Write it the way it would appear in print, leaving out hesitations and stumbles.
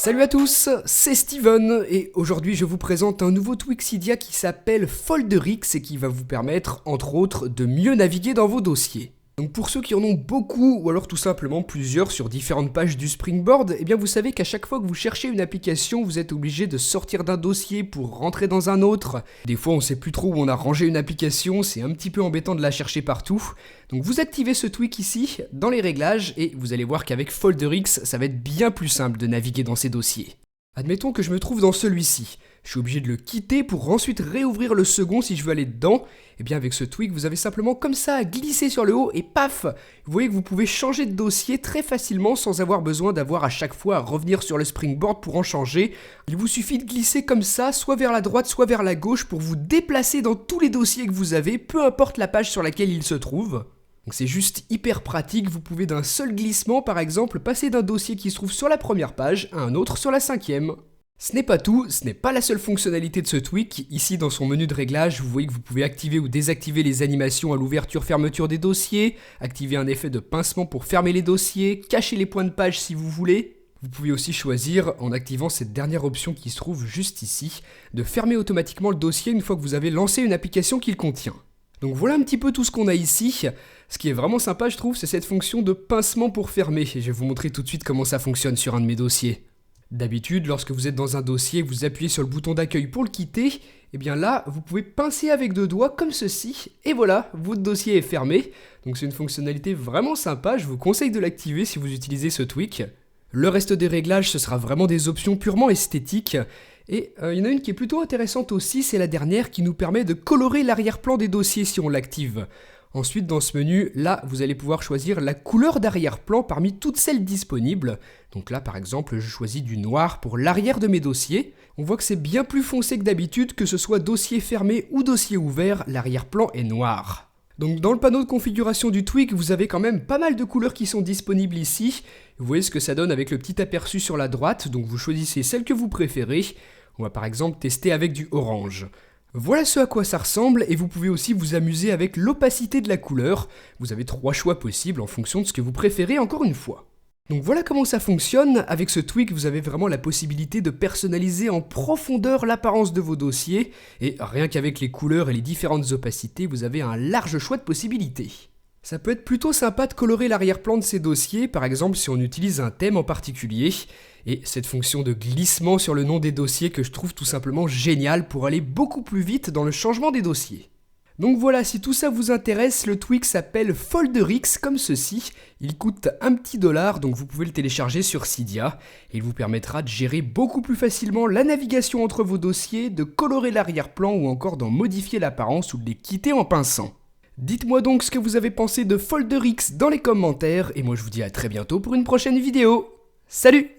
Salut à tous, c'est Steven et aujourd'hui je vous présente un nouveau Twixidia qui s'appelle Folderix et qui va vous permettre, entre autres, de mieux naviguer dans vos dossiers. Donc pour ceux qui en ont beaucoup ou alors tout simplement plusieurs sur différentes pages du Springboard, eh bien vous savez qu'à chaque fois que vous cherchez une application, vous êtes obligé de sortir d'un dossier pour rentrer dans un autre. Des fois on sait plus trop où on a rangé une application, c'est un petit peu embêtant de la chercher partout. Donc vous activez ce tweak ici, dans les réglages, et vous allez voir qu'avec Folderix, ça va être bien plus simple de naviguer dans ces dossiers. Admettons que je me trouve dans celui-ci. Je suis obligé de le quitter pour ensuite réouvrir le second si je veux aller dedans. Et bien avec ce tweak, vous avez simplement comme ça à glisser sur le haut et paf! Vous voyez que vous pouvez changer de dossier très facilement sans avoir besoin d'avoir à chaque fois à revenir sur le Springboard pour en changer. Il vous suffit de glisser comme ça, soit vers la droite, soit vers la gauche pour vous déplacer dans tous les dossiers que vous avez, peu importe la page sur laquelle il se trouve. Donc c'est juste hyper pratique, vous pouvez d'un seul glissement par exemple passer d'un dossier qui se trouve sur la première page à un autre sur la cinquième. Ce n'est pas tout, ce n'est pas la seule fonctionnalité de ce tweak. Ici dans son menu de réglage, vous voyez que vous pouvez activer ou désactiver les animations à l'ouverture-fermeture des dossiers, activer un effet de pincement pour fermer les dossiers, cacher les points de page si vous voulez. Vous pouvez aussi choisir, en activant cette dernière option qui se trouve juste ici, de fermer automatiquement le dossier une fois que vous avez lancé une application qu'il contient. Donc voilà un petit peu tout ce qu'on a ici. Ce qui est vraiment sympa je trouve, c'est cette fonction de pincement pour fermer. Et je vais vous montrer tout de suite comment ça fonctionne sur un de mes dossiers. D'habitude, lorsque vous êtes dans un dossier, vous appuyez sur le bouton d'accueil pour le quitter, et bien là, vous pouvez pincer avec deux doigts comme ceci, et voilà, votre dossier est fermé. Donc c'est une fonctionnalité vraiment sympa, je vous conseille de l'activer si vous utilisez ce tweak. Le reste des réglages, ce sera vraiment des options purement esthétiques. Et il y en a une qui est plutôt intéressante aussi, c'est la dernière qui nous permet de colorer l'arrière-plan des dossiers si on l'active. Ensuite, dans ce menu, là, vous allez pouvoir choisir la couleur d'arrière-plan parmi toutes celles disponibles. Donc là, par exemple, je choisis du noir pour l'arrière de mes dossiers. On voit que c'est bien plus foncé que d'habitude, que ce soit dossier fermé ou dossier ouvert, l'arrière-plan est noir. Donc dans le panneau de configuration du tweak, vous avez quand même pas mal de couleurs qui sont disponibles ici. Vous voyez ce que ça donne avec le petit aperçu sur la droite, donc vous choisissez celle que vous préférez. On va par exemple tester avec du orange. Voilà ce à quoi ça ressemble et vous pouvez aussi vous amuser avec l'opacité de la couleur. Vous avez 3 choix possibles en fonction de ce que vous préférez encore une fois. Donc voilà comment ça fonctionne. Avec ce tweak, vous avez vraiment la possibilité de personnaliser en profondeur l'apparence de vos dossiers. Et rien qu'avec les couleurs et les différentes opacités, vous avez un large choix de possibilités. Ça peut être plutôt sympa de colorer l'arrière-plan de ces dossiers, par exemple si on utilise un thème en particulier. Et cette fonction de glissement sur le nom des dossiers que je trouve tout simplement géniale pour aller beaucoup plus vite dans le changement des dossiers. Donc voilà, si tout ça vous intéresse, le tweak s'appelle Folderix comme ceci. Il coûte un petit $, donc vous pouvez le télécharger sur Cydia. Et il vous permettra de gérer beaucoup plus facilement la navigation entre vos dossiers, de colorer l'arrière-plan ou encore d'en modifier l'apparence ou de les quitter en pinçant. Dites-moi donc ce que vous avez pensé de Folderix dans les commentaires, et moi je vous dis à très bientôt pour une prochaine vidéo. Salut!